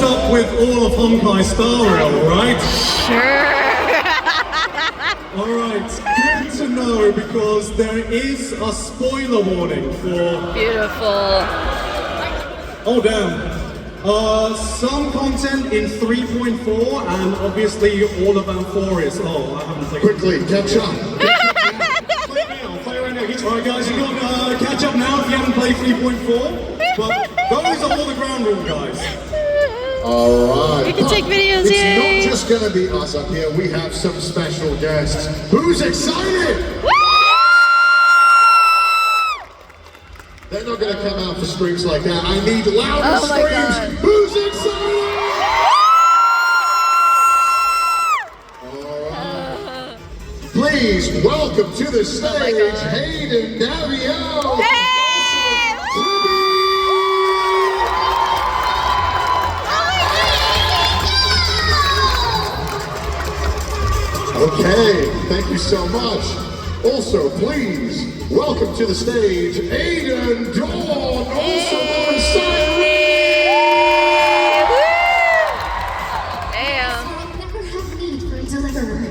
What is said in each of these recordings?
up with all of Honkai Star Rail, right? Sure. Alright, good to know because there is a spoiler warning for... Beautiful. Oh damn. Some content in 3.4 and obviously all of Amphorius. Oh, I haven't played. Quickly, catch up. Play now, play right now. Alright guys, you got catch up now if you haven't played 3.4. But those are all the ground rules, guys. Alright. You can take videos, it's yay! not just gonna be us up here, we have some special guests. Who's excited? They're not gonna come out for screams like that. I need louder screams. God. Who's excited? Alright. Please welcome to the stage Hayden Davio. Okay, thank you so much. Also, please welcome to the stage Aiden Dawn, also known as Cyrene. Damn. Never have need for a deliverer.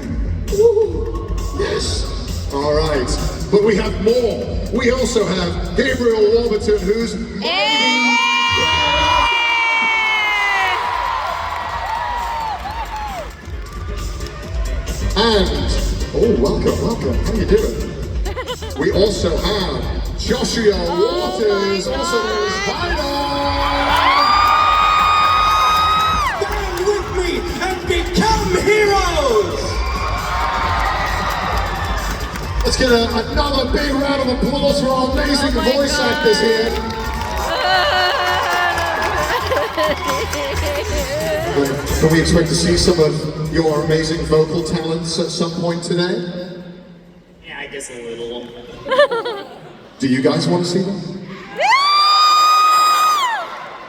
Yes. All right, but we have more. We also have Gabriel Warburton, who's and welcome. How you doing? We also have Joshua Waters, also known as Vital. Stand with me and become heroes! Let's get another big round of applause for our amazing voice actors here. Can we expect to see some of your amazing vocal talents at some point today? Yeah, I guess a little. Do you guys want to see them?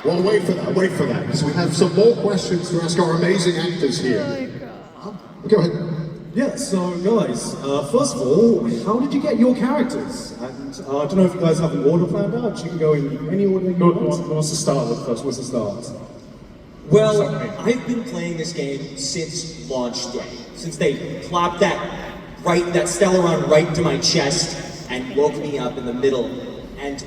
Well, wait for that, because we have some more questions to ask our amazing actors here. Go ahead. Yeah, so guys, first of all, how did you get your characters? And I don't know if you guys have an order planned out. You can go in any order you want. Who wants to start with first? What's the start? Well, I've been playing this game since launch day. Since they plopped that Stellaron right to my chest and woke me up in the middle. And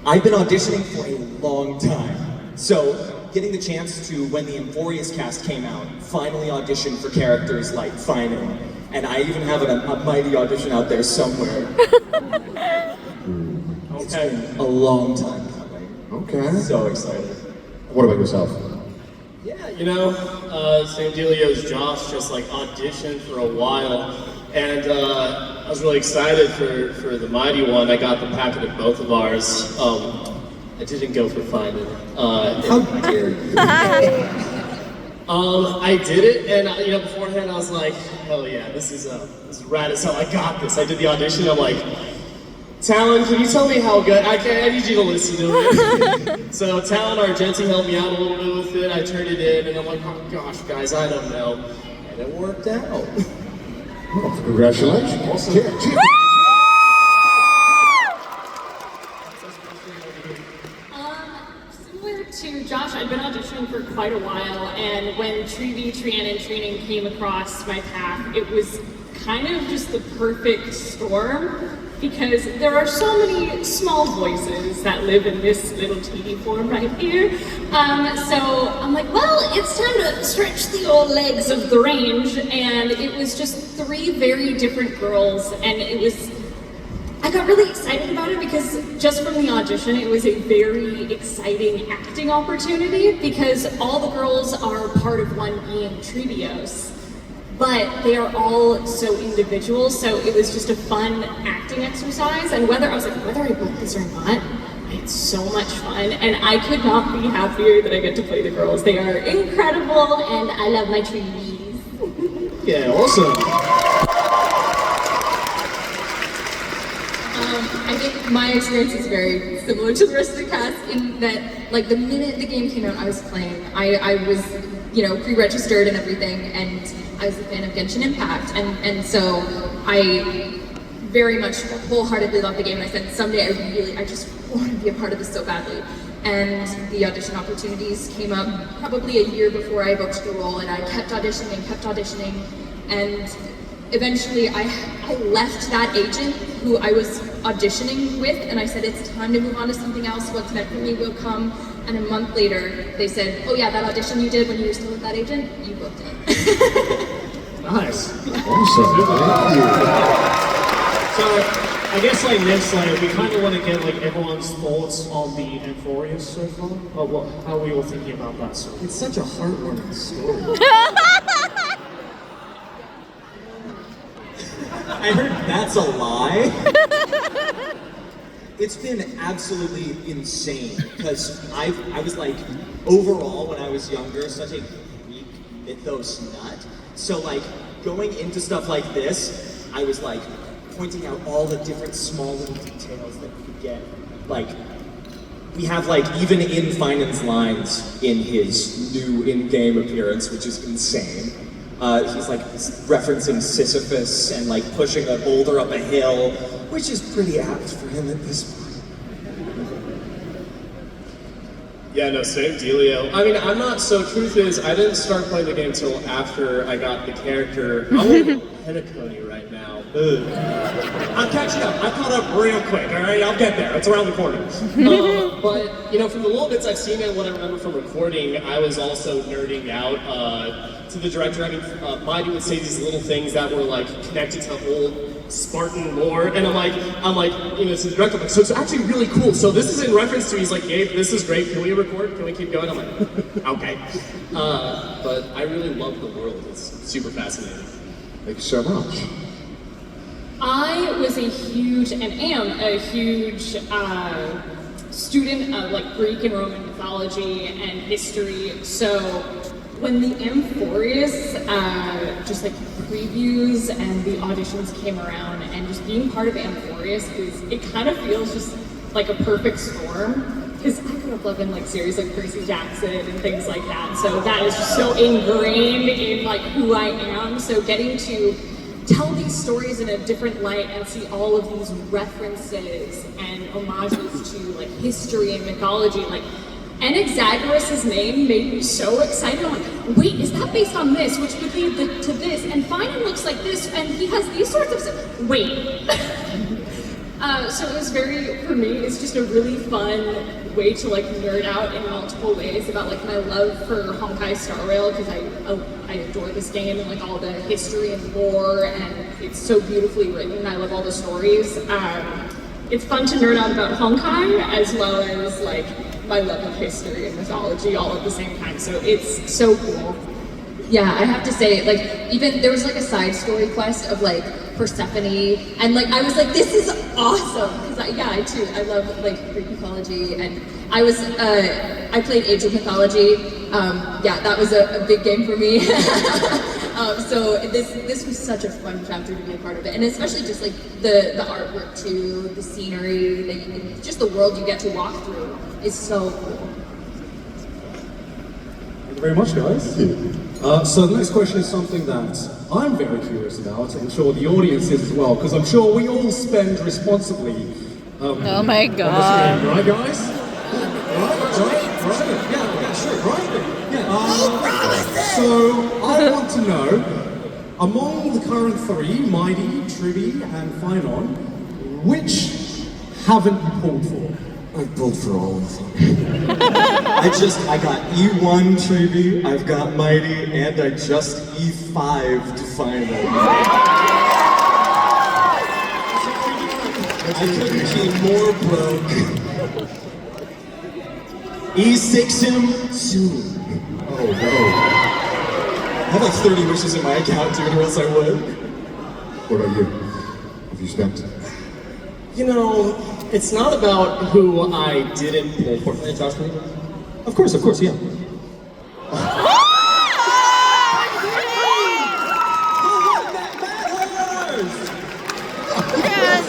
I've been auditioning for a long time. So, getting the chance to, when the Amphorius cast came out, finally audition for characters like Final. And I even have a mighty audition out there somewhere. It's been a long time coming. Okay. So excited. What about yourself? Yeah, you know, San Dielio's Josh just like auditioned for a while, and I was really excited for the Mighty One. I got the packet of both of ours. I didn't go for finding. How dare you? I did it, and you know, beforehand I was like, hell yeah, this is rad as hell. I got this. I did the audition. I'm like, Talon, can you tell me how good? I need you to listen to it. So Talon Argenti helped me out a little bit with it. I turned it in, and I'm like, oh gosh, guys, I don't know, and it worked out. Well, congratulations. Awesome. Similar to Josh, I'd been auditioning for quite a while, and when Trianon training came across my path, it was kind of just the perfect storm, because there are so many small voices that live in this little teeny form right here. So I'm like, well, it's time to stretch the old legs of the range, and it was just 3 very different girls, and I got really excited about it because just from the audition, it was a very exciting acting opportunity, because all the girls are part of one being Trivios, but they are all so individual, so it was just a fun acting exercise, and whether I booked this or not, I had so much fun, and I could not be happier that I get to play the girls. They are incredible, and I love my Trivies. Yeah, awesome. I think my experience is very similar to the rest of the cast in that, like, the minute the game came out, I was playing. I was, pre-registered and everything, and I was a fan of Genshin Impact, and so I very much wholeheartedly love the game, and I said, someday I just want to be a part of this so badly. and the audition opportunities came up probably a year before I booked the role, and I kept auditioning, and eventually I left that agent who I was auditioning with, and I said, it's time to move on to something else, what's meant for me will come. And a month later, they said, oh yeah, that audition you did when you were still with that agent, you booked it. Nice. Awesome. Thank you. So I guess like next, like we kind of want to get like everyone's thoughts on the Amphorius so far. How are we all thinking about that? So It's such a heartwarming story. I heard that's a lie. It's been absolutely insane because I was like, overall when I was younger, such a Greek mythos nut. So like going into stuff like this, I was like pointing out all the different small little details that we could get. Like we have like even in Finan's lines in his new in-game appearance, which is insane. He's like referencing Sisyphus and like pushing a boulder up a hill, which is pretty apt for him at this point. yeah, no, same dealio. I mean, I'm not, so truth is, I didn't start playing the game until after I got the character. I'm a little Penacony right now. I'm catching up. I caught up real quick, alright? I'll get there. It's around the corner. But, you know, from the little bits I've seen and what I remember from recording, I was also nerding out to the director. I mean, Mighty would say these little things that were, like, connected to old Spartan lore, and I'm like, you know, to the director, I'm like, so it's actually really cool. So this is in reference to, he's like, Gabe, this is great. Can we record? Can we keep going? I'm like, okay. But I really love the world. It's super fascinating. Thank you so much. I was a huge, and am a huge student of like Greek and Roman mythology and history. So when the Amphorius just like previews and the auditions came around, and just being part of Amphorius it kind of feels just like a perfect storm. Because I grew up loving like series like Percy Jackson and things like that. So that is just so ingrained in like who I am. So getting to tell these stories in a different light and see all of these references and homages to like history and mythology, like Anaxagoras' name made me so excited. I'm like, wait, is that based on this? Which would lead to this, and Finan looks like this, and he has these sorts of wait. So it was for me, it's just a really fun way to like nerd out in multiple ways about like my love for Honkai Star Rail, because I adore this game and like all the history and lore, and it's so beautifully written. I love all the stories. It's fun to nerd out about Honkai as well as like my love of history and mythology all at the same time. So it's so cool. Yeah, I have to say, like, even there was like a side story quest of like Persephone, and like I was like, this is awesome, because I too, I love like Greek mythology, and I played Age of Mythology. That was a big game for me. So this was such a fun chapter to be a part of it, and especially just like the artwork too, the scenery, just the world you get to walk through is so cool. Thank you very much, guys. So the next question is something that I'm very curious about, and I'm sure the audience is as well, because I'm sure we all spend responsibly Oh my on this god. game, right, guys? Right? Yeah, sure, right? Yeah. So I want to know, among the current three, Mighty, Trivi, and Finan, which haven't you pulled for? I've pulled for all of them. I got E1 Trivi, I've got Mighty, and I just E5 to find them. I couldn't be more broke. E6 him soon. Oh no. I have like 30 wishes in my account, dude, or else I would. What about you? Have you spent? You know, it's not about who I didn't pull for. Hey, Josh, can you? Of course, yeah.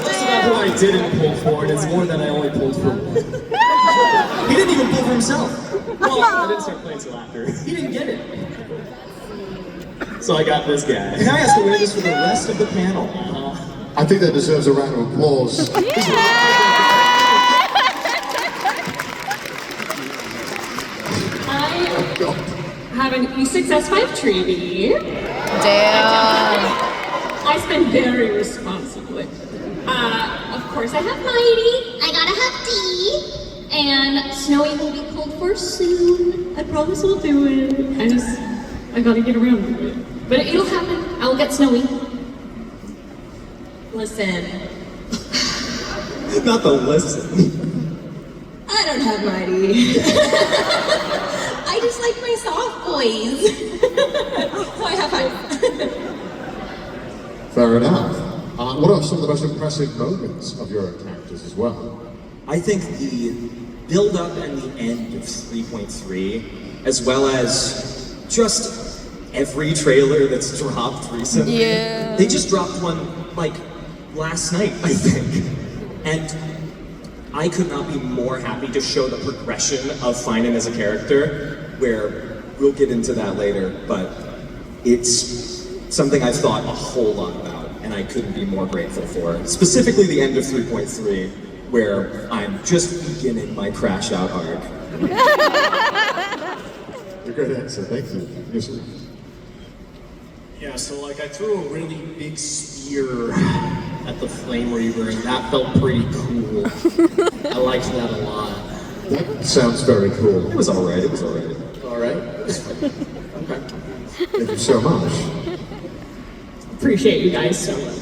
It's not who I didn't pull for, and it's more than I only pulled for. He didn't even pull for himself. Well, I didn't start playing until after. He didn't get it. So I got this guy. And now he has to wear this for the rest of the panel. I think that deserves a round of applause. God. I have an E6S5 Treevee. Damn. I spend very responsibly. Of course, I have Mighty. I gotta have D. And Snowy will be called for soon. I promise I'll do it. I gotta get around to it. But it'll happen. I'll get Snowy. Listen, Not the listen. I don't have Mighty. I just like my soft boys. So I have fun. Fair enough. What are some of the most impressive moments of your characters as well? I think the build-up and the end of 3.3, as well as just every trailer that's dropped recently. Yeah. They just dropped one, like, last night, I think. And I could not be more happy to show the progression of Finan as a character, where we'll get into that later, but it's something I've thought a whole lot about, and I couldn't be more grateful for. Specifically the end of 3.3, where I'm just beginning my crash out arc. A great answer, thank you. Yes, sir. Yeah, so like I threw a really big spear at the Flame Reaver, and that felt pretty cool. I liked that a lot. That sounds very cool. It was alright, it was alright. All right. Okay. Thank you so much. Appreciate you guys so much.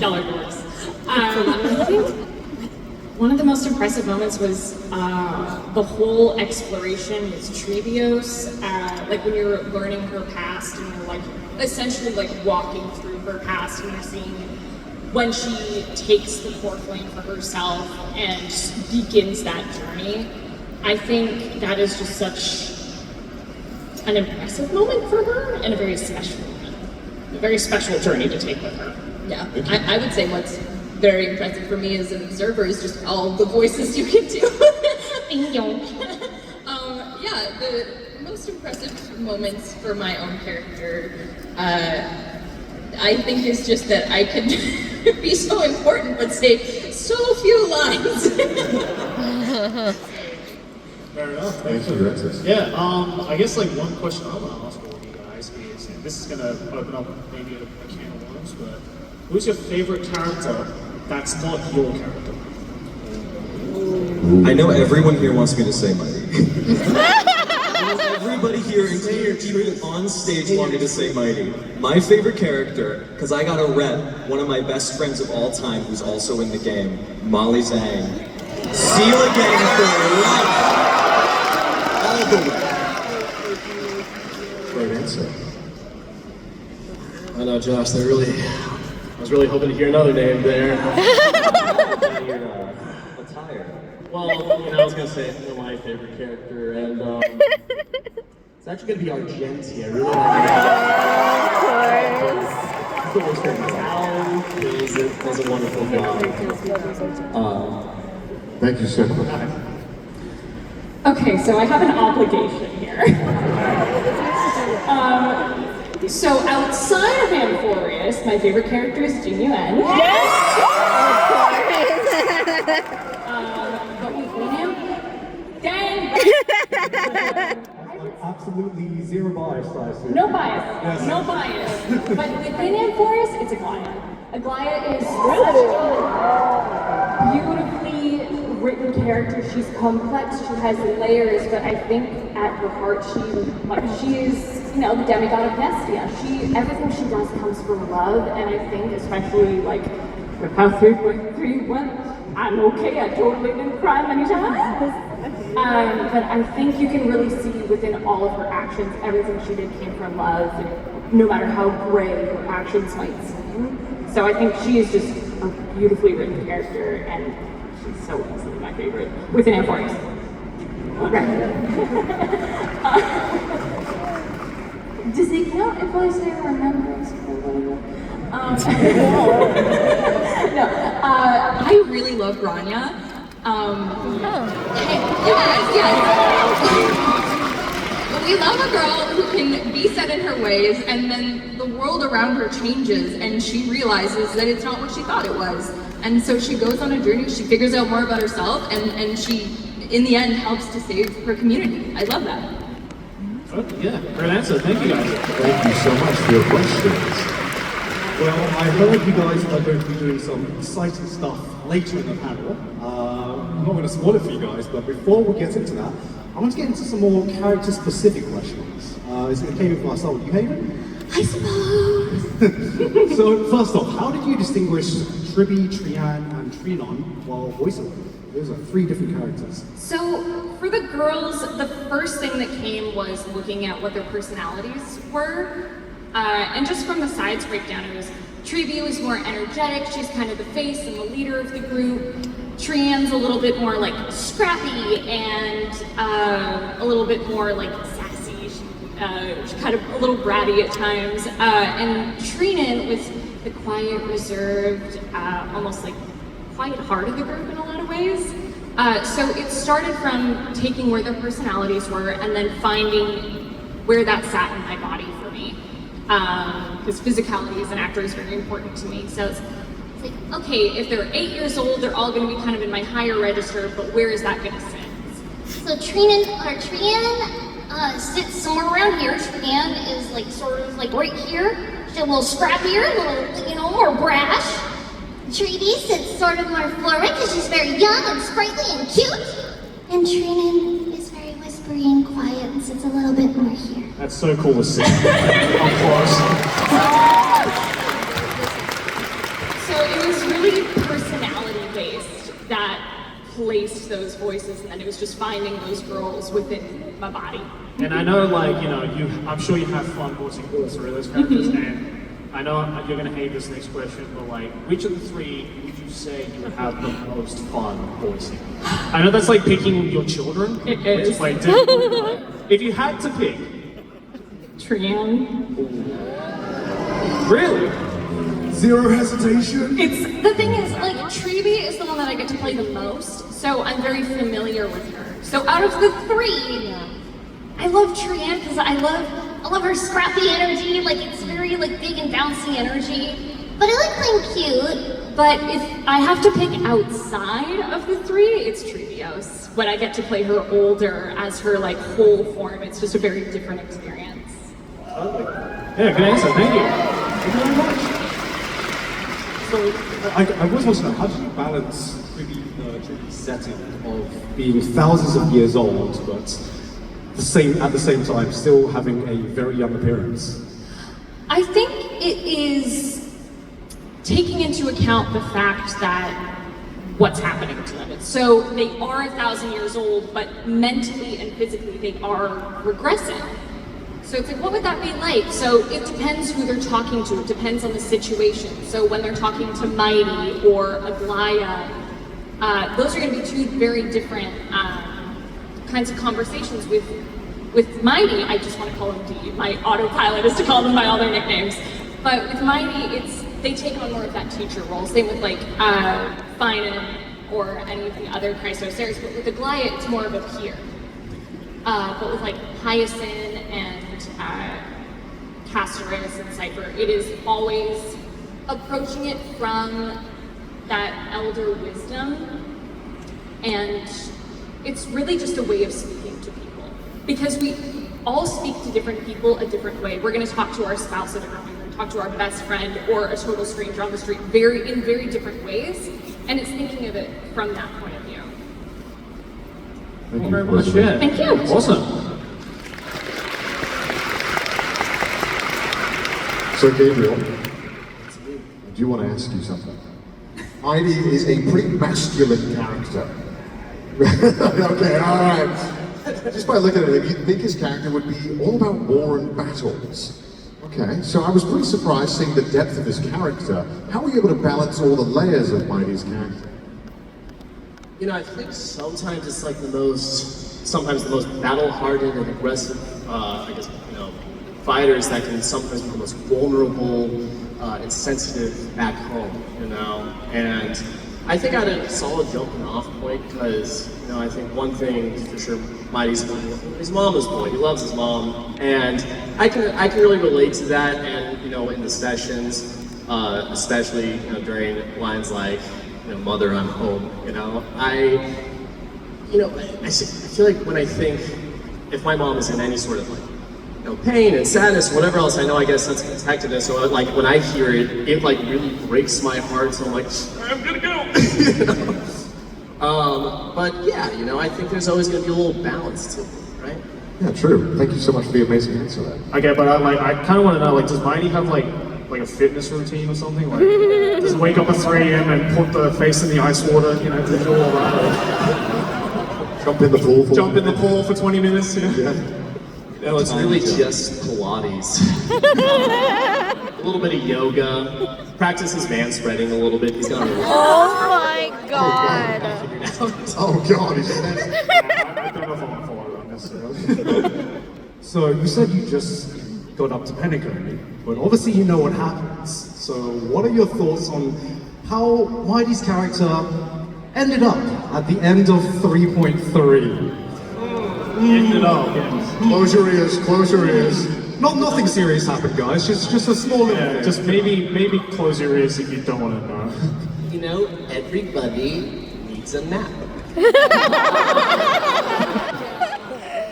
Y'all are dorks. I think one of the most impressive moments was the whole exploration with Treevios. Like when you're learning her past and you're like essentially like walking through her past and you're seeing when she takes the core flame for herself and just begins that journey. I think that is just such an impressive moment for her and a very special moment. A very special journey to take with her. Yeah, I would say what's very impressive for me as an observer is just all the voices you can do. Yeah, the most impressive moments for my own character, I think is just that I can be so important but say so few lines. Fair enough. Thank you, Alexis. Yeah, I guess like one question I want to ask all of you guys is, and this is going to open up maybe a can of worms, but who's your favorite character that's not your character? I know everyone here wants me to say Mighty. Everybody here, including people on stage, want me to say Mighty. My favorite character, because I got to rep one of my best friends of all time who's also in the game, Molly Zhang. Seal again for life. All the way. Great answer. I know, Josh, I was really hoping to hear another name there. Attire. Well, I was going to say my favorite character, and it's actually going to be Argentia. I really like it. Does a wonderful job. Thank you so much. Okay, so I have an obligation here. So outside of Amphorius, my favorite character is Jing Yuan. But within him, dang! Absolutely zero bias, I see. No bias, no bias. But within Amphorius, it's Aglaia. Aglaia is such a beautifully written character. She's complex, she has layers, but I think at her heart she is, the demigod of Nestia. Everything she does comes from love, and I think especially with how 3.3 went, I'm okay, I totally didn't cry many times. But I think you can really see within all of her actions, everything she did came from love, no matter how gray her actions might seem. So I think she is just a beautifully written character, and she's so easily my favorite within Amphorius. Does it count if I say remembrance? No, I really love Rania. Yes. We love a girl who can be set in her ways, and then the world around her changes, and she realizes that it's not what she thought it was. And so she goes on a journey, she figures out more about herself, and she, in the end, helps to save her community. I love that. Yeah, great answer. Thank you guys. Thank you so much for your questions. Well, I heard you guys are going to be doing some exciting stuff later in the panel. I'm not going to spoil it for you guys, but before we get into that, I want to get into some more character-specific questions. Is it okay if I start with you, Hayden? I suppose. So, first off, how did you distinguish Triby, Trian, and Trinon while voicing them? Those are three different characters. So for the girls, the first thing that came was looking at what their personalities were. And just from the sides breakdown, it was Triby was more energetic, she's kind of the face and the leader of the group. Trian's a little bit more like scrappy and a little bit more like sassy, she's kind of a little bratty at times. And Cyrene was the quiet, reserved, almost like quiet heart of the group in a lot of ways. So it started from taking where their personalities were and then finding where that sat in my body for me. Because physicality as an actor is very important to me. So it's like, okay, if they're 8 years old, they're all going to be kind of in my higher register, but where is that going to sit? So Trian sits somewhere around here. Trian is like sort of like right here. She's a little scrappier, a little, more brash. Triby sits sort of more forward because she's very young and sprightly and cute. And Trinan is very whispery and quiet and sits a little bit more here. That's so cool to see. Up close. So it was really personality based that placed those voices, and then it was just finding those girls within my body. And I know, I'm sure you have fun voicing all three of those characters, and I know you're going to hate this next question, but which of the three would you say you would have the most fun voicing? I know that's like picking your children. It which is. Like different. If you had to pick. Trian. Really? Zero hesitation? The thing is, Triby is the one that I get to play the most, so I'm very familiar with her. So out of the three, I love Trian because I love her scrappy energy, it's very big and bouncy energy. But I like playing cute. But if I have to pick outside of the three, it's Trivios. When I get to play her older as her whole form, it's just a very different experience. Yeah, good answer. Thank you. Thank you very much. So, I always want to know, how do you balance Triby's setting of being thousands of years old, but at the same time still having a very young appearance? I think it is taking into account the fact that what's happening to them. So they are 1,000 years old, but mentally and physically they are regressing. So it's what would that be like? So it depends who they're talking to. It depends on the situation. So when they're talking to Mighty or Aglaya, those are going to be two very different kinds of conversations. With Mighty, I just want to call him D. My autopilot is to call them by all their nicknames. But with Mighty, they take on more of that teacher role. Same with Finan or any of the other Chrysoceres. But with Aglaya, it's more of a peer. But with Hyacinth and Castoris and Cypher, it is always approaching it from that elder wisdom. And it's really just a way of speaking to people. Because we all speak to different people a different way. We're going to talk to our spouse a different way. We're going to talk to our best friend or a total stranger on the street in very different ways. And it's thinking of it from that point of view. Thank you very much. Yeah. Thank you. Awesome. So Gabriel, I do want to ask you something. Mighty is a pretty masculine character. Okay, alright. Just by looking at him, you'd think his character would be all about war and battles. Okay, so I was pretty surprised seeing the depth of his character. How were you able to balance all the layers of Mighty's character? I think sometimes it's the most battle-hardened and aggressive, fighters that can sometimes be the most vulnerable and sensitive back home, And I think I had a solid jumping off point because, I think one thing for sure, Mighty's his mama's boy. He loves his mom, and I can really relate to that. And in the sessions, especially during lines like, "Mother, I'm home." I feel like when I think if my mom is in any sort of pain and sadness, whatever else. I know, I guess that's protectiveness. So like when I hear it, it like really breaks my heart. So I'm like, I'm gonna go. You know? But yeah, you know, I think there's always gonna be a little balance to it, right? Yeah, true. Thank you so much for the amazing answer there. Okay, but I kind of want to know, like, does Mighty have like a fitness routine or something? Like, does it wake up at 3 a.m. and put the face in the ice water, you know, to do all that? Jump in the pool. Jump in the pool for 20 minutes, you know? Yeah. No, it's really just Pilates. A little bit of yoga. Practices van spreading a little bit. He's got a Oh my god. Oh God, he's I don't know if I want to follow that necessarily. So you said you just got up to Pentagon, but obviously you know what happens. So what are your thoughts on how Mighty's character ended up at the end of 3.3? Ended up. Yeah. Close your ears, close your ears. Nothing serious happened, guys. Just a small little thing. Just maybe close your ears if you don't want to know. You know, everybody needs a nap.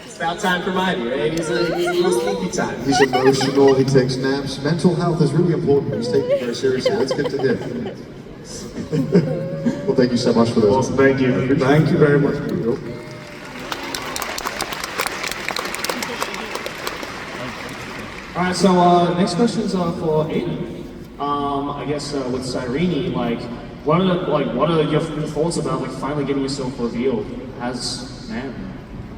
It's about time for Mighty, right? He's a little sleepy time. He's emotional, he takes naps. Mental health is really important. He's taking it very seriously. That's good to hear. Well, thank you so much for those. Awesome, thank you. Thank you very much. Alright, so next question's for Aiden. I guess with Cyrene, like, what are your thoughts about like finally getting yourself revealed as man?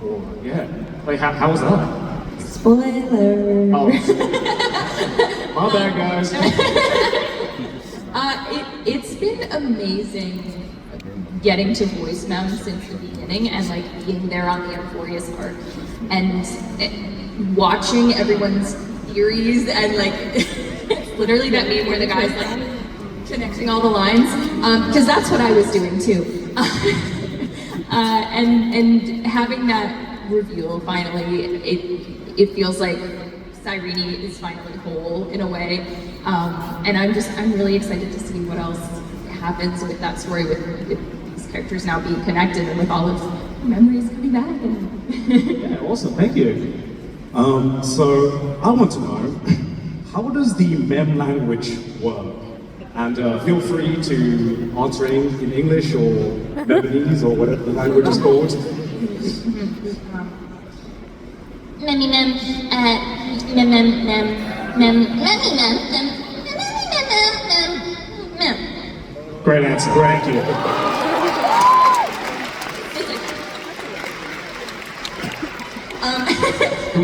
Or yeah, like how was that? Spoiler. Oh, my bad, guys. It's been amazing getting to voice them since the beginning and like being there on the Euphorious arc and watching everyone's theories and like it's literally that meme where the guy's like connecting all the lines because that's what I was doing too. And having that reveal finally, it feels like Cyrene is finally whole in a way, and I'm really excited to see what else happens with that story with these characters now being connected and with all of the memories coming back. Yeah, awesome, thank you. So I want to know, how does the mem language work? And feel free to answer in English or Lebanese or whatever the language is called. Memmy mem, mem mem mem mem memmy mem mem mem mem. Great answer. Thank you.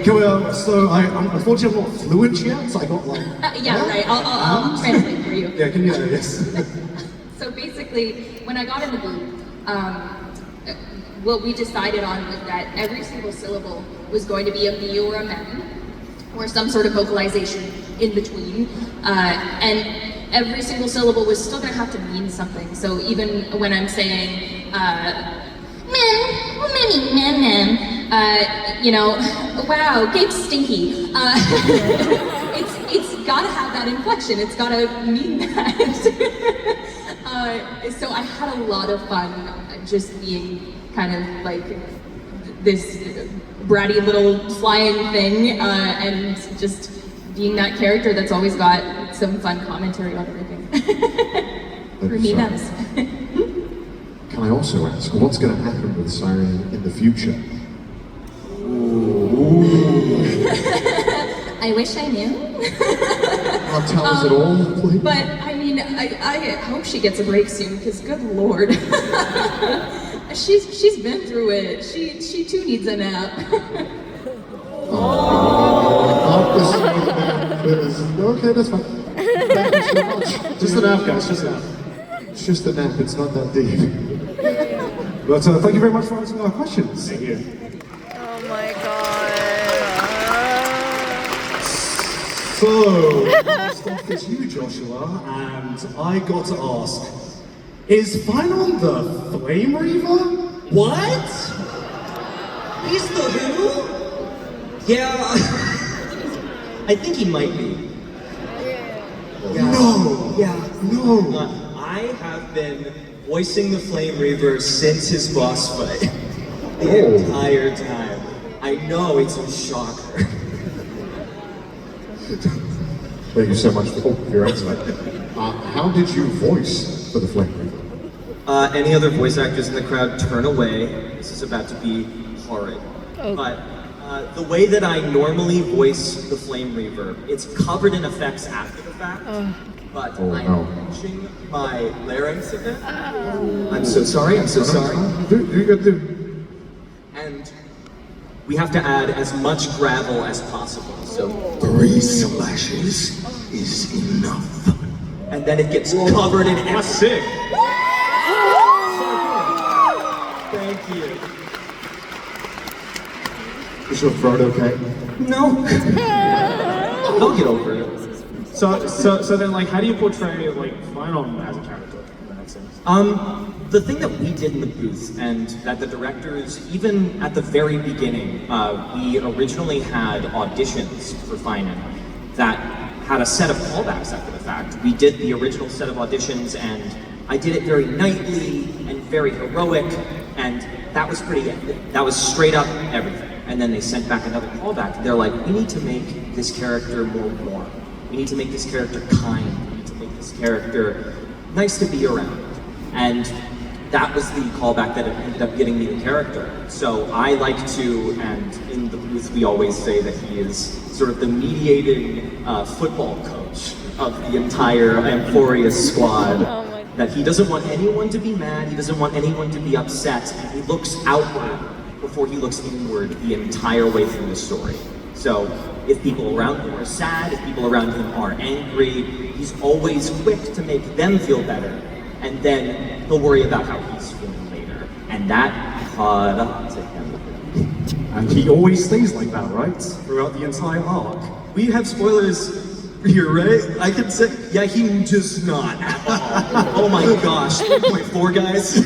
Can we, I'm unfortunately I'm not fluent yet, so I got like... Yeah, right, I'll translate for you. Yeah, can you, yes. So basically, when I got in the booth, what we decided on was that every single syllable was going to be a me or a mem, or some sort of vocalization in between, and every single syllable was still going to have to mean something. So even when I'm saying, Memmy mem mem. you know, wow, game's stinky. It's gotta have that inflection. It's gotta mean that. So I had a lot of fun just being kind of like this bratty little flying thing, and just being that character that's always got some fun commentary on everything. For me, that's. Can I also ask, what's going to happen with Cyrene in the future? I wish I knew. Tell us it all, please. But I mean, I hope she gets a break soon, because good lord. she's been through it. She too needs a nap. Okay, that's fine. Thank you so much. Just a nap, guys. Just a nap. It's just a nap, it's not that deep. But thank you very much for answering our questions. Thank you. Oh my god. So, first off is you, Joshua, and I got to ask, is Phylon the Flame Reaver? What? He's the who? Yeah, I think he might be. Yeah. No! Yeah. No! I have been voicing the Flame Reaver since his boss fight. The entire time. I know it's a shocker. Thank you so much for your answer. How did you voice for the Flame Reaver? Any other voice actors in the crowd, turn away. This is about to be horrid. But the way that I normally voice the Flame Reaver, it's covered in effects after the fact. But I am pinching my larynx a bit. I'm so sorry, I'm so sorry. And we have to add as much gravel as possible. So 3 splashes is enough. and then it gets covered in That's sick. Thank you. Is your throat okay? No. I'll get over it. So then, like, how do you portray like Final as a character in that sense? The thing that we did in the booth, and that the directors, even at the very beginning, we originally had auditions for Final that had a set of callbacks after the fact. We did the original set of auditions, and I did it very knightly and very heroic, and that was that was straight up everything. And then they sent back another callback. They're like, we need to make this character more warm. We need to make this character kind. We need to make this character nice to be around. And that was the callback that ended up getting me the character. So I like to, and in the booth we always say that he is sort of the mediating football coach of the entire Amphorius squad. That he doesn't want anyone to be mad, he doesn't want anyone to be upset, and he looks outward before he looks inward the entire way through the story. So if people around him are sad, if people around him are angry, he's always quick to make them feel better, and then he'll worry about how he's feeling later. And that caught up to him. And he always stays like that, right? Throughout the entire arc. We have spoilers here, right? I can say, yeah, he just not at all. Oh my gosh, 3.4 guys.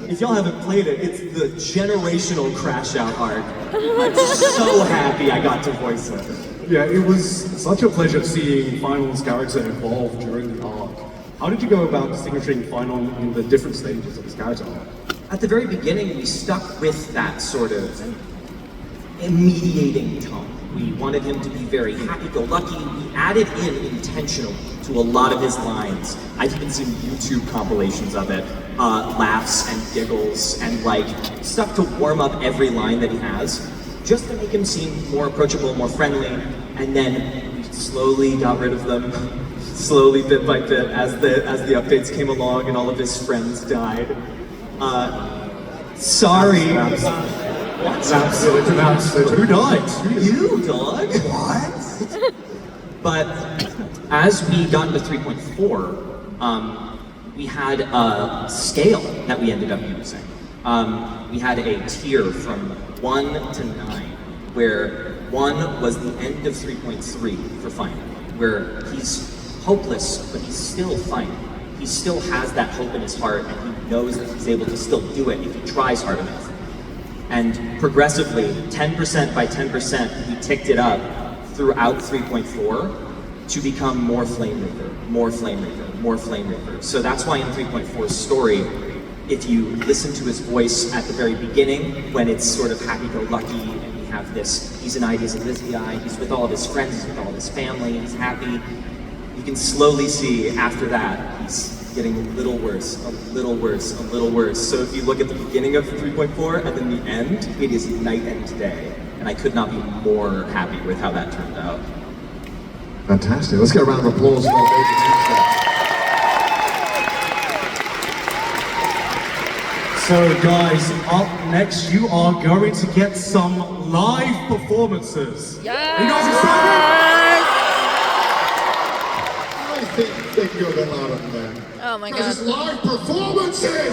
If y'all haven't played it, it's the generational Crash Out arc. I'm so happy I got to voice it. Yeah, it was such a pleasure seeing Final's character evolve during the arc. How did you go about distinguishing Final in the different stages of his character arc? At the very beginning, we stuck with that sort of mediating tone. We wanted him to be very happy-go-lucky. We added in intentionally to a lot of his lines. I've even seen YouTube compilations of it, laughs and giggles and like stuff to warm up every line that he has, just to make him seem more approachable, more friendly. And then we slowly got rid of them, slowly bit by bit, as the updates came along and all of his friends died. Sorry. Who died? You, dog? What? But as we got into 3.4, we had a scale that we ended up using. We had a tier from 1 to 9, where 1 was the end of 3.3 for Final, where he's hopeless, but he's still Final. He still has that hope in his heart, and he knows that he's able to still do it if he tries hard enough. And progressively, 10% by 10%, we ticked it up throughout 3.4 to become more Flame Reaver, more Flame Reaver, more Flame Reaver. So that's why in 3.4's story, if you listen to his voice at the very beginning, when it's sort of happy-go-lucky, and we have this, he's an ideas and this guy, he's with all of his friends, he's with all of his family, he's happy, you can slowly see after that, he's getting a little worse, a little worse, a little worse. So if you look at the beginning of 3.4 and then the end, it is night and day. And I could not be more happy with how that turned out. Fantastic. Let's get a round of applause for our amazing answer. So guys, up next you are going to get some live performances. Yes! You guys excited? I think they can go a bit louder than that. Oh my Because god. it's live performances!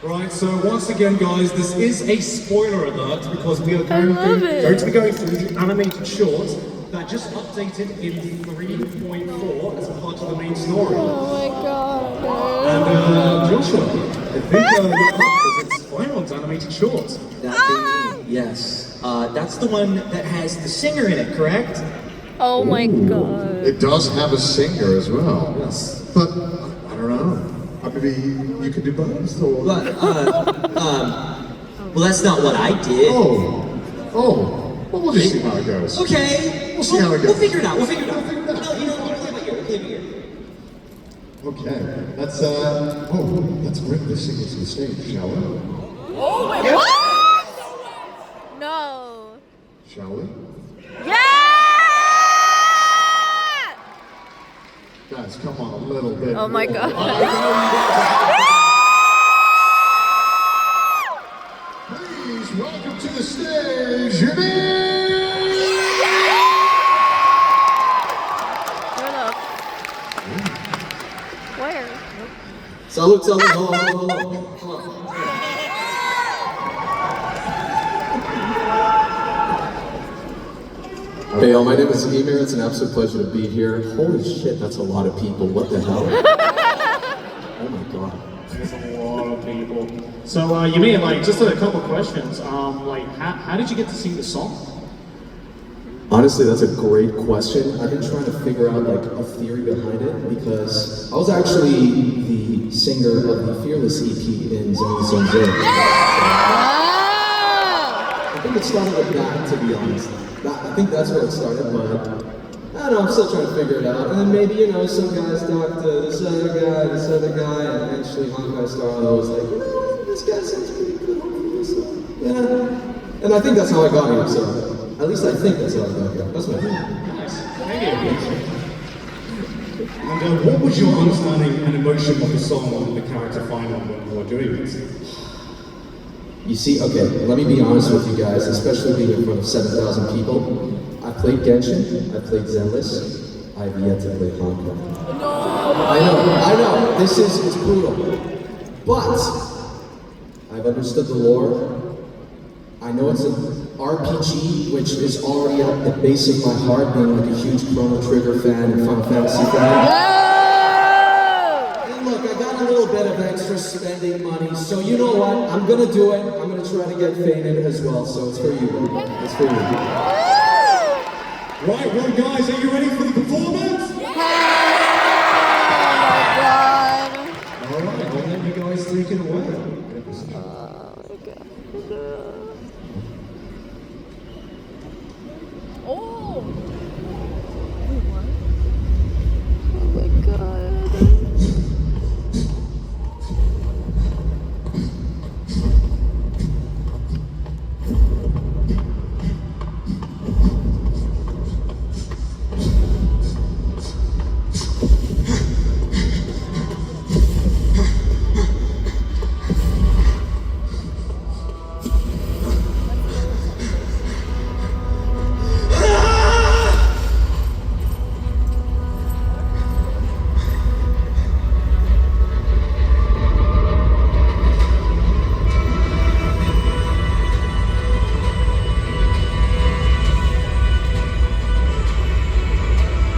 Right, so once again guys, this is a spoiler alert because we are going to be going through the animated shorts that just updated in 3.4 as a part of the main story. Oh my god. And Joshua, I think you're up because it's Final's animated shorts. That be me, yes. That's the one that has the singer in it, correct? Oh my god. It does have a singer as well. Yes. But, I don't know. Maybe you could do both, or... But, Well, that's not what I did. Oh. Well, we'll just see how it goes. Okay. We'll see how it goes. We'll figure it out. We'll figure it out. No, you know, we'll leave it here. We'll leave it here. Okay. That's let's bring this singer to the stage, shall we? Oh my god. What? No. Shall we? Yeah! Guys, come on, a little bit. Oh my god. Please welcome to the stage, Jimmy! Where? Salute, hello. Hey y'all, my name is Emir. It's an absolute pleasure to be here. Holy shit, that's a lot of people. What the hell? Oh my god. There's a lot of people. So, Yumi, like, just a couple questions. Like, how did you get to sing the song? Honestly, that's a great question. I've been trying to figure out like a theory behind it because I was actually the singer of the Fearless EP in Zone Zone Zone. I think it started with that, to be honest. I think that's where it started, but I don't know, I'm still trying to figure it out. And then maybe, you know, some guys talk to this other guy, and eventually Honkai started. I was like, you know, this guy sounds pretty good, hopefully, so, yeah. And I think that's how I got here, so at least I think that's how I got here. That's my opinion. Nice. Thank you. And what was your understanding and emotion of the song and the character final when you were doing it? You see, okay, let me be honest with you guys, especially being in front of 7,000 people. I played Genshin, I played Zenless, I've yet to play Honkai. No! I know, it's brutal. But, I've understood the lore. I know it's an RPG, which is already at the base of my heart, being like a huge Chrono Trigger fan and Final Fantasy fan. And look, I got a little bit of extra spending money, so you know what? I'm gonna do it. I'm gonna try to get faded as well, so it's for you, baby. It's for you. Right, well guys, are you ready for the performance? Oh my god. Alright, I'll let you guys take it away. Oh my god.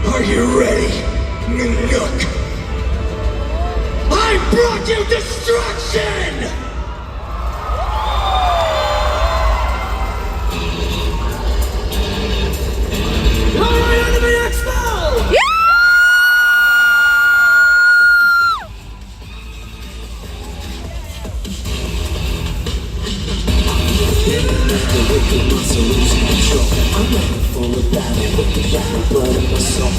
Are you ready, Nanook? I brought you destruction! Alright, Enemy Expo! I'm ready for a battle with the rapper blood in my soul.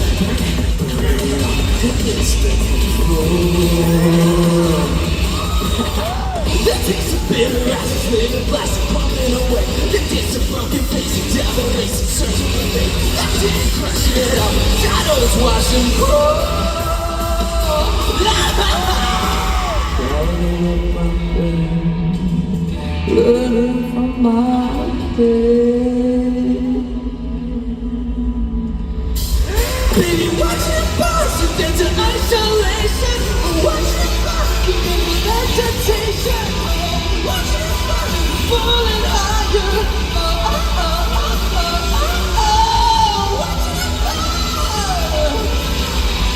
That takes a bitter ashes, living plastic, pumping away. That takes a broken face, a devil racing, searching for me. That didn't crush it up, shadows wash and grow. Learning from my pain. Baby, watch it burst you into isolation. Watch it burst, keeping with agitation. Watch it burst, falling higher. Oh, oh, oh, oh, oh, oh, oh. Watch it burn.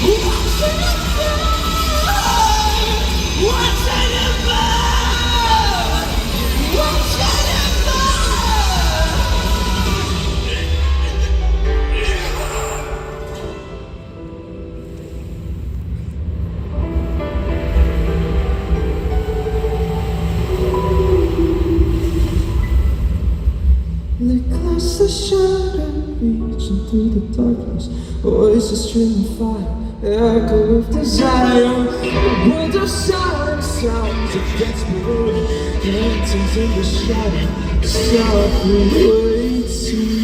Watch it burn. Watch it burn. Watch it burn. through the darkness. Voice is streaming fire, echo of desire. A world of silence, sounds of desperation. Dancing in the shadow, softly waiting.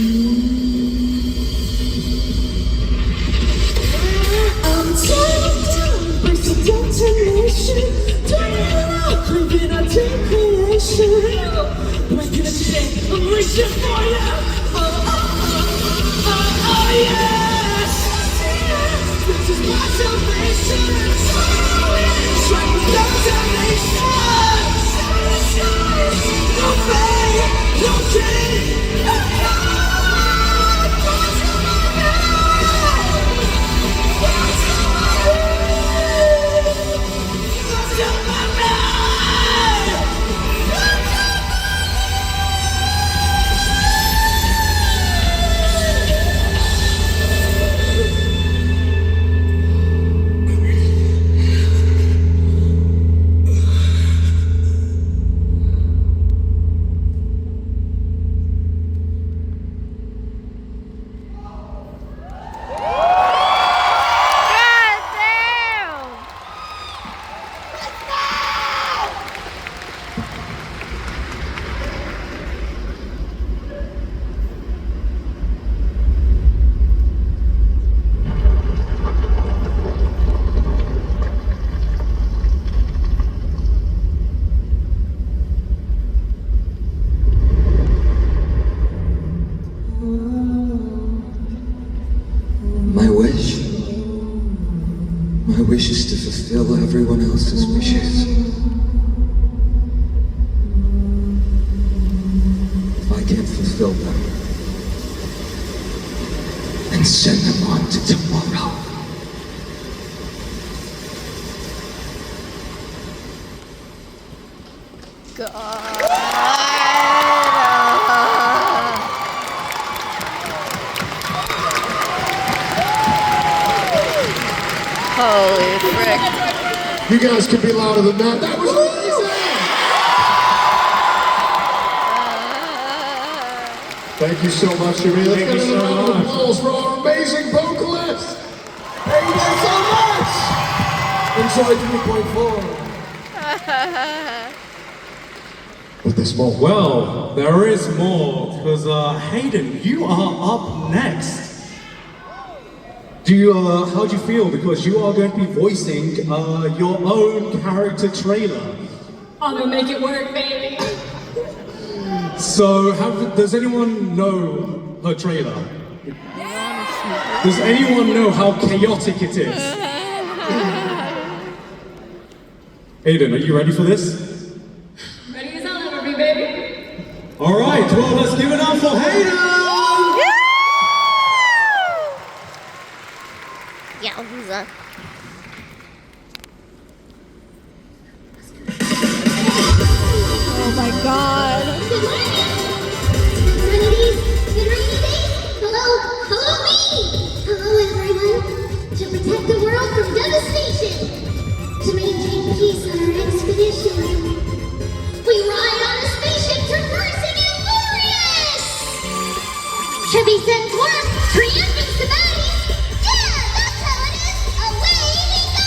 I'm turning down, embracing detonation. Turning around, living our deep creation. Waking up today, I'm reaching for you. Oh yes! This is my salvation. Strike without damnation. No pain, no gain, no My wish is to fulfill everyone else's wishes. If I can't fulfill them, then send them on to tomorrow. Holy frick. You guys could be louder than that. That was amazing! Thank you so much, Cyrene. Let's give another round of applause for our amazing vocalist. Thank you guys so much. Enjoy 3.4. But there's more. Well, there is more, because Hayden, you are up next. How do you feel? Because you are going to be voicing your own character trailer. I'm gonna make it work, baby. So, does anyone know her trailer? Does anyone know how chaotic it is? Hayden, are you ready for this? Ready as I'll ever be, baby. All right, well, let's give it up for Hayden! Yowza. Oh my god. Hello me! Hello everyone! To protect the world from devastation! To maintain peace on our expedition! We ride on a spaceship traversing in glorious! Chevy sends warmth, triumphant the baddies! Yeah, that's how it is! Away we go!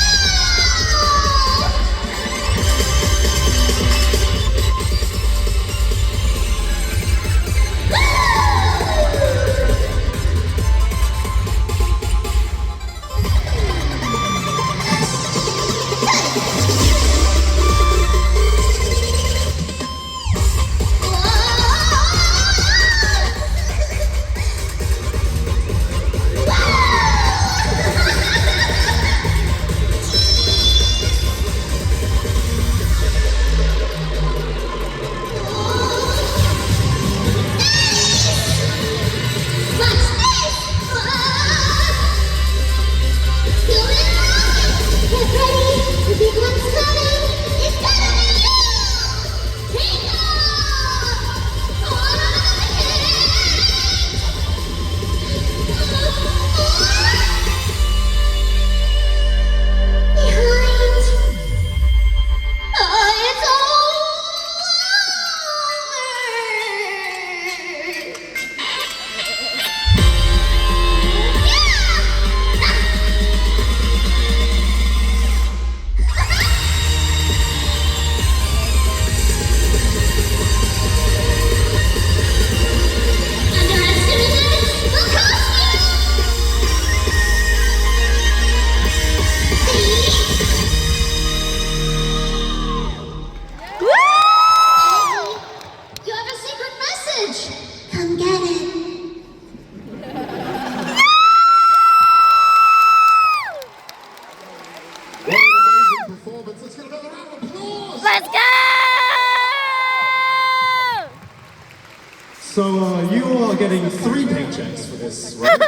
So you are getting 3 paychecks for this, right?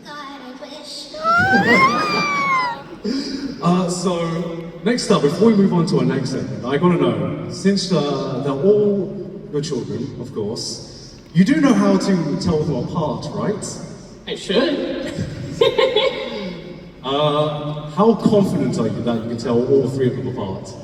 God, I wish. So next up, before we move on to our next segment, I gotta know, since they're all your children, of course, you do know how to tell them apart, right? I should. How confident are you that you can tell all 3 of them apart?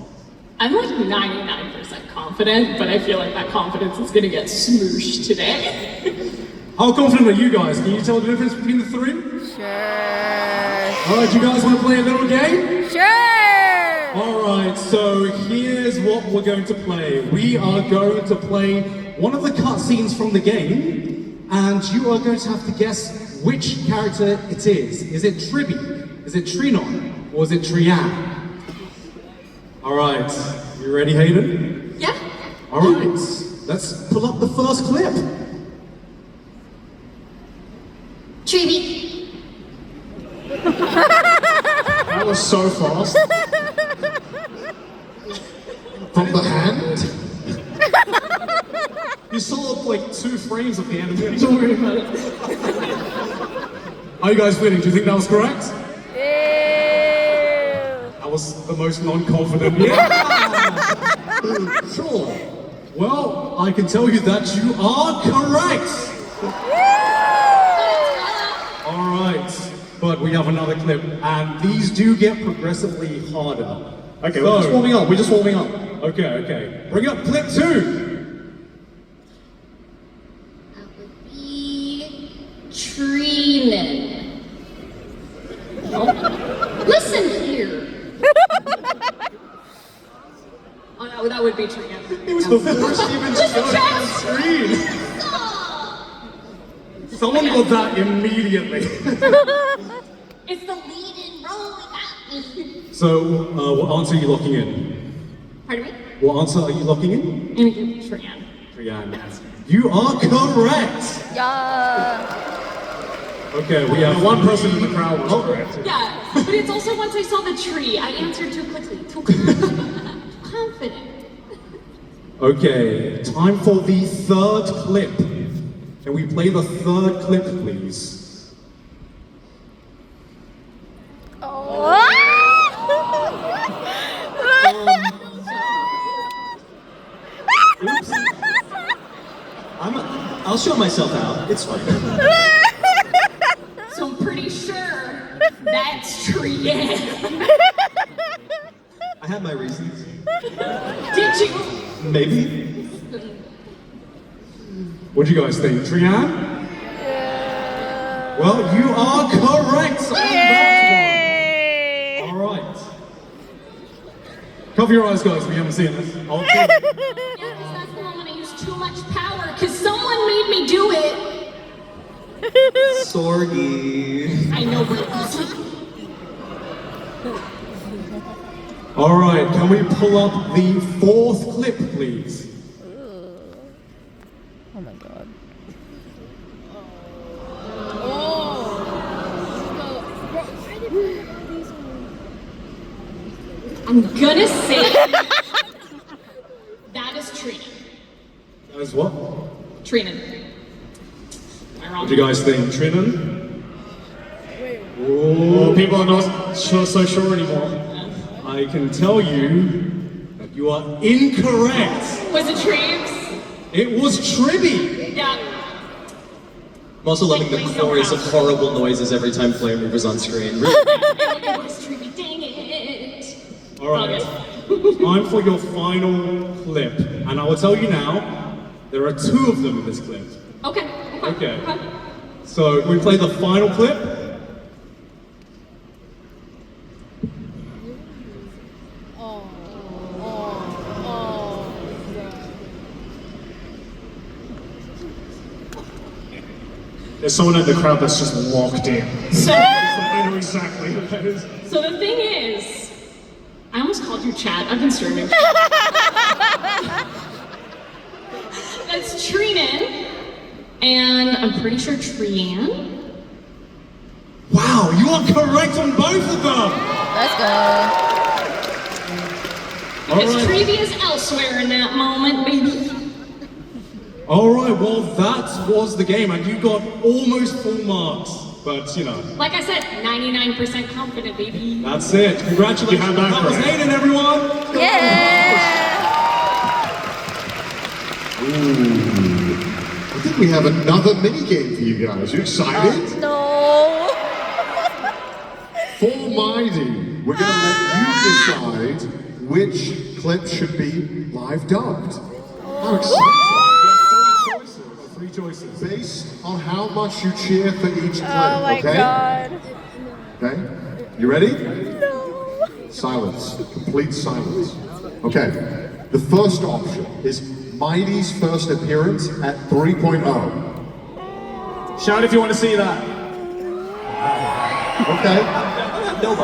I'm like 99% confident, but I feel like that confidence is gonna get smooshed today. How confident are you guys? Can you tell the difference between the 3? Sure. Alright, you guys want to play a little game? Sure. Alright, so here's what we're going to play. We are going to play one of the cutscenes from the game, and you are going to have to guess which character it is. Is it Tribby? Is it Trinon? Or is it Trianne? Alright, you ready, Hayden? Yeah. Alright, let's pull up the first clip. Treevee. That was so fast. From the hand? You saw like 2 frames of the animation. Don't worry about it. How are you guys feeling? Do you think that was correct? Ew. That was the most non-confident. Yeah! Sure. Well, I can tell you that you are correct. All right, but we have another clip, and these do get progressively harder. Okay, we're just warming up. We're just warming up. Okay. Bring up clip 2. That would be Cyrene. Listen here. Oh no, that would be Trianne. It was before she even showed up on screen. Someone got that immediately. It's the lead in role we got me. So, what answer are you locking in? Pardon me? What answer are you locking in? I'm gonna give Trianne. Trianne. You are correct. Yeah. Okay, we have One person in the crowd was correct. Yeah, but it's also once I saw the tree, I answered too quickly, too confident. Okay, time for the 3rd clip. Can we play the 3rd clip, please? Oops. I'll show myself out. It's fine. So I'm pretty sure that's Trianne. I have my reasons. Did you? Maybe. What do you guys think? Trianne? Yeah. Well, you are correct on that Yay. one. All right. Cover your eyes, guys, if you haven't seen this. Yeah, because that's the moment I used too much power, because someone made me do it. Sorgy. I know, but All right, can we pull up the 4th clip, please? Oh my god. I'm gonna say that is Trina. That is what? Trina. Am I wrong? What do you guys think? Trinan? Oh, people are not so sure anymore. I can tell you that you are incorrect. Was it Treves? It was Tribby. Yeah. I'm also loving the chorus of horrible noises every time Flare Mover's on screen. It was Trina. Dang it. All right, time for your final clip. And I will tell you now, there are 2 of them in this clip. Okay. Okay. So, can we play the final clip? There's someone in the crowd that's just locked in. So, I know exactly who that is. so the thing is, I almost called you Chad. I've been streaming. That's Trinan, and I'm pretty sure Trianne. Wow, you are correct on both of them! Let's go. Because All right. Treevee is elsewhere in that moment, baby. All right, well, that was the game, and you got almost full marks. But, you know. Like I said, 99% confident, baby. That's it. Congratulations. You have that That was correct. Hayden, everyone. Yeah! I think we have another mini game for you guys. You excited? No! For Mighty, we're going to let you decide which clip should be live dubbed. How exciting! Three choices. Based on how much you cheer for each clip, Oh my okay? god. Okay? You ready? No. Silence. Complete silence. Okay. The first option is Mighty's first appearance at 3.0. Shout if you want to see that. Okay? No.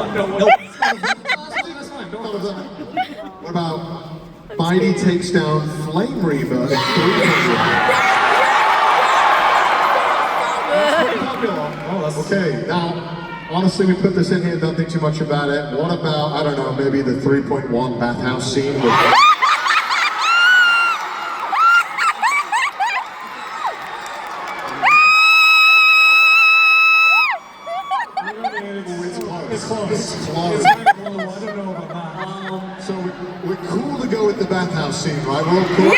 What about Mighty takes down Flame Reaver at 3.0? Okay, now, honestly, we put this in here, don't think too much about it. What about, I don't know, maybe the 3.1 bathhouse scene with... It's close. Close. I don't know about that. So we're cool to go with the bathhouse scene, right? We're all cool?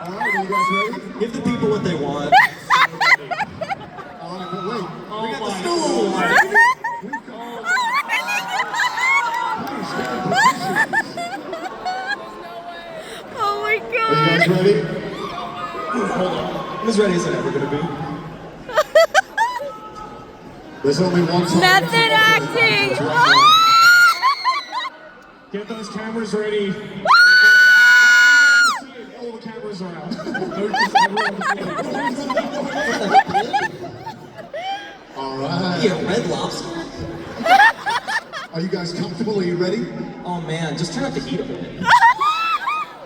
All right, are you guys ready? Give the people what they want. All right, but wait. We got the stool. Oh my Are you god. guys ready? Hold on. I'm as ready as I'm ever gonna be. There's only one time. Method acting! Get those cameras ready. All the cameras are out. All right. Yeah, Red Lobster. Are you guys comfortable? Are you ready? Oh man, just turn up the heat a bit.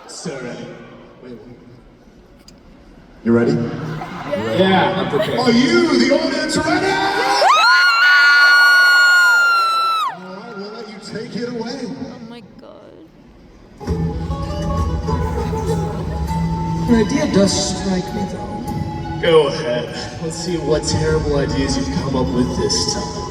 So ready. You ready? Yeah. I'm prepared. Are you, the audience, ready? All right, we'll let you take it away. Oh my god. An idea does strike me though. Go ahead. Let's see what terrible ideas you've come up with this time.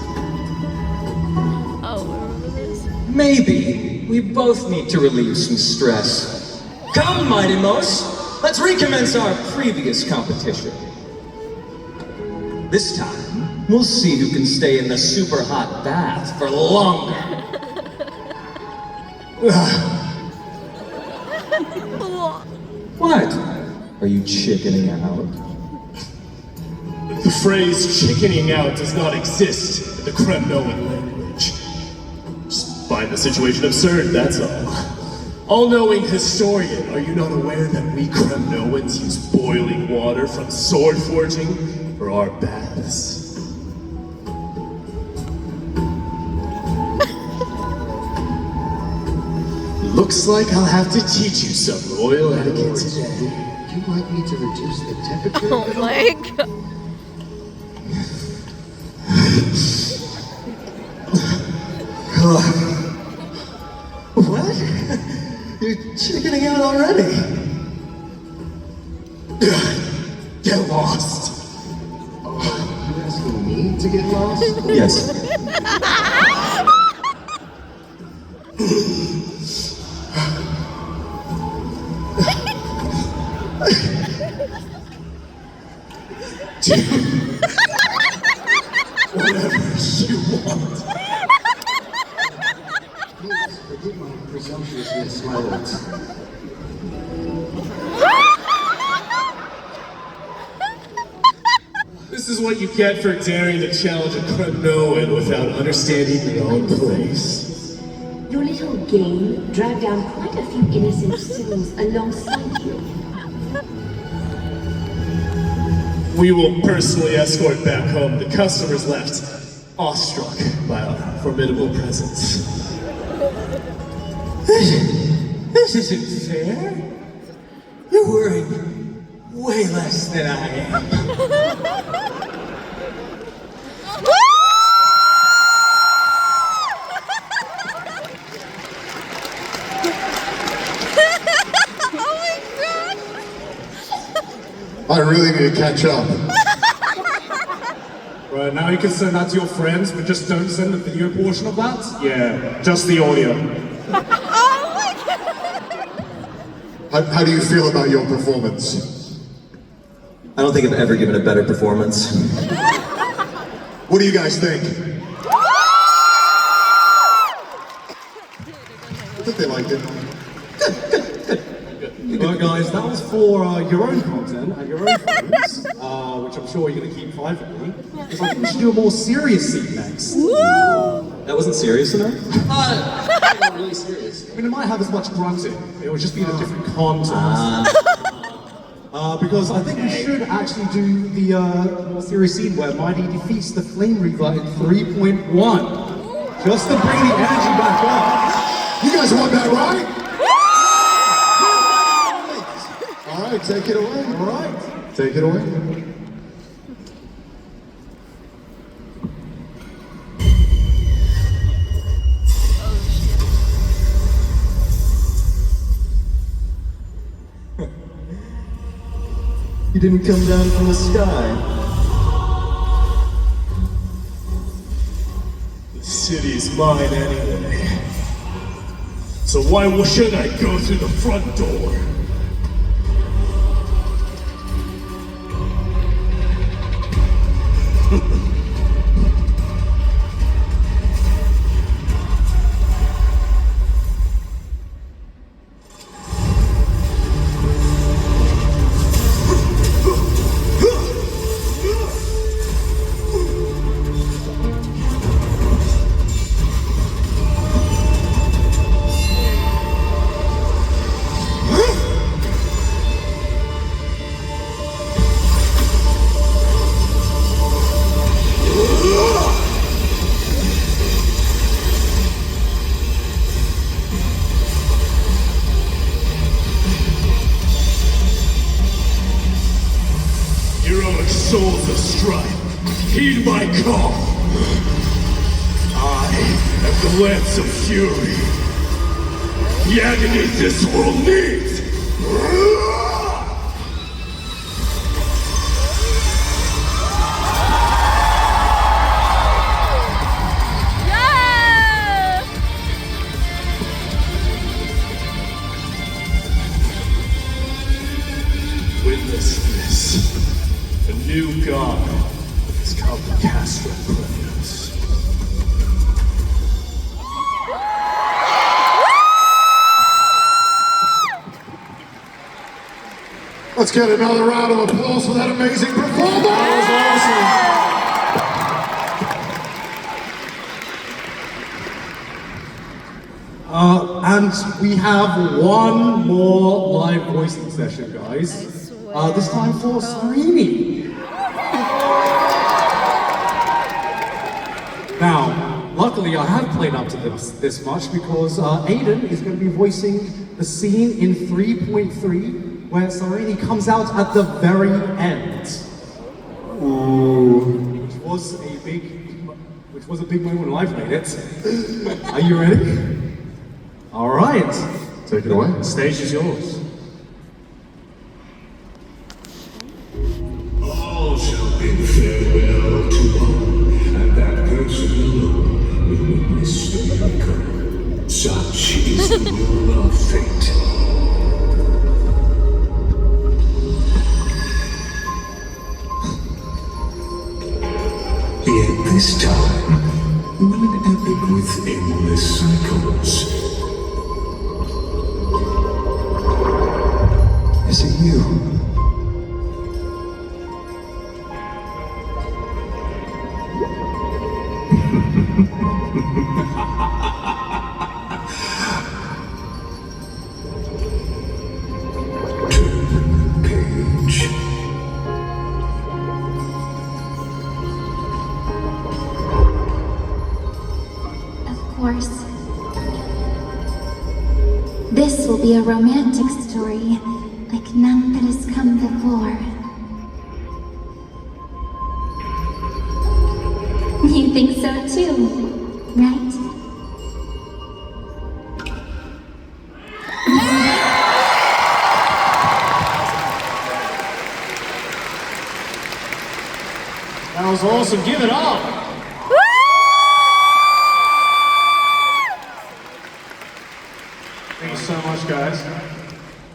Oh, remember this? Maybe we both need to relieve some stress. Come, Mighty Mos, let's recommence our previous competition. This time, we'll see who can stay in the super hot bath for longer. What? Are you chickening out? The phrase chickening out does not exist in the Kremnoan language. Just find the situation absurd, that's all. All-knowing historian, are you not aware that we Kremnoans use boiling water from sword forging for our baths? Looks like I'll have to teach you some royal etiquette today. You'd like me to reduce the temperature? Oh my god. What? You're chickening out already? Get lost. You asking me to get lost? Yes. Whatever you want. Please forgive my presumptuousness, my lords. This is what you get for daring to challenge a Kremnoan without understanding your own place. Your little game dragged down quite a few innocent souls alongside you. We will personally escort back home the customers left, awestruck by our formidable presence. This isn't fair. You're worrying way less than I am. I really need to catch up. Right, now you can send that to your friends, but just don't send the video portion of that. Yeah, just the audio. How do you feel about your performance? I don't think I've ever given a better performance. What do you guys think? I think they liked it. Well, guys, that was for your own content and your own phones, which I'm sure you're going to keep privately. Because I think we should do a more serious scene next. That wasn't serious enough? Not really serious. I mean, it might have as much grunting. It would just be in a different context. Because I think we should actually do the more serious scene where Mighty defeats the Flame Reaver in 3.1. Just to bring the energy back up. You guys want that, right? All right, take it away. All right. Take it away. You didn't come down from the sky. The city's mine anyway. So why shouldn't I go through the front door? Heroic souls of strife, heed my call. I am the lance of fury. The agony this world needs. Witness this. A new god has come to cast your presence. Let's get another round of applause for that amazing performance! That was awesome! And we have one more live voicing session, guys. This time for Cyrene. Now, luckily I have played up to this much because Aiden is going to be voicing the scene in 3.3 where Cyrene comes out at the very end. Ooh. Which was a big moment when I played it. Are you ready? All right. Take it away. The stage is yours. All shall bid farewell to one, and that person alone will witness the miracle. Such is the will of fate. Yet this time, will an epic with endless cycles. Is it you? This will be a romantic story, like none that has come before. You think so too, right? guys are awesome. Give it up. Thank you so much, guys.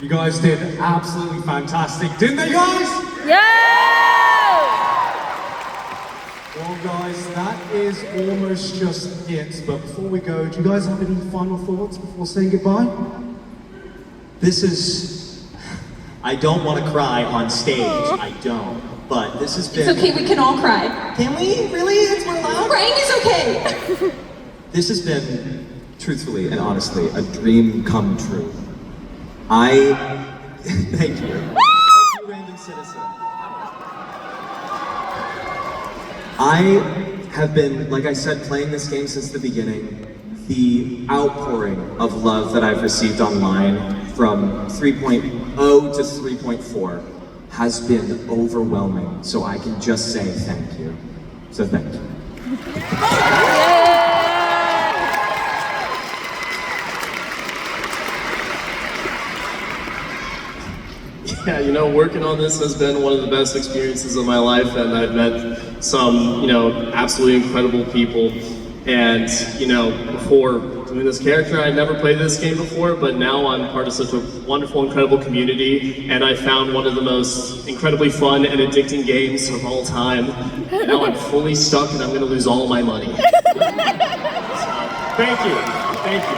You guys did absolutely fantastic, didn't they, guys? Yeah! Well, guys, that is almost just it. But before we go, do you guys have any final thoughts before saying goodbye? This is... I don't want to cry on stage, I don't. But this has been... It's okay, we can all cry. Can we? Really? It's more loud? Crying is okay. This has been, truthfully and honestly, a dream come true. Thank you. Thank you, random citizen. I have been, like I said, playing this game since the beginning. The outpouring of love that I've received online from 3.0 to 3.4 has been overwhelming. So I can just say thank you. So thank you. Yeah, you know, working on this has been one of the best experiences of my life, and I've met some, you know, absolutely incredible people. And, you know, before doing this character, I'd never played this game before, but now I'm part of such a wonderful, incredible community, and I found one of the most incredibly fun and addicting games of all time. Now I'm fully stuck and I'm going to lose all my money. So, thank you. Thank you.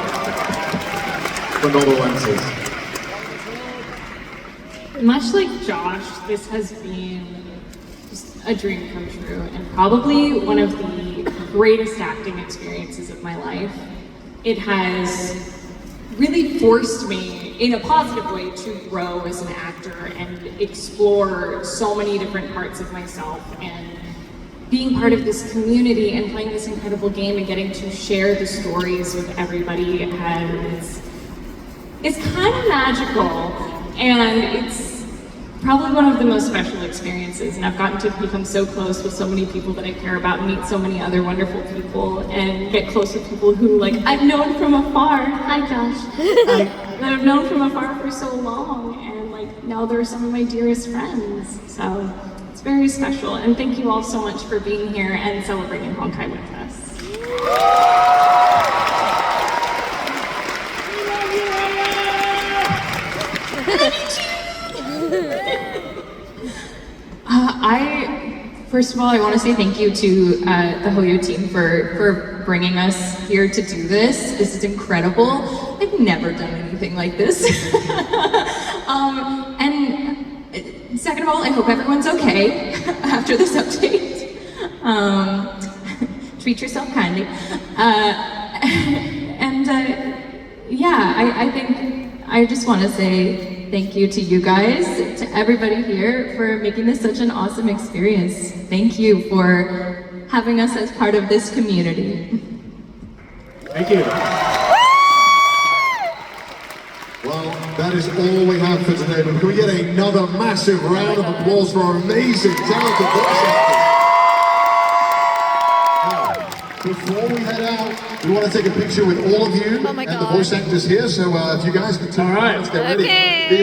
Condolences. Much like Josh, this has been just a dream come true, and probably one of the greatest acting experiences of my life. It has really forced me, in a positive way, to grow as an actor and explore so many different parts of myself. And being part of this community and playing this incredible game and getting to share the stories with everybody it's kind of magical. And it's probably one of the most special experiences, and I've gotten to become so close with so many people that I care about, and meet so many other wonderful people, and get close with people who, like, I've known from afar. Hi, Josh. That I've known from afar for so long, and like now they're some of my dearest friends. So it's very special, and thank you all so much for being here and celebrating Honkai with us. First of all, I want to say thank you to the Hoyo team for bringing us here to do this. This is incredible. I've never done anything like this. And second of all, I hope everyone's okay after this update. Treat yourself kindly. I think I just want to say thank you to you guys, to everybody here for making this such an awesome experience. Thank you for having us as part of this community. Thank you. Well, that is all we have for today, but can we get another massive round of applause for our amazing, talented voice actors? Before we head out, we want to take a picture with all of you and the voice actors here, so if you guys can turn around, let's get ready. Okay. Be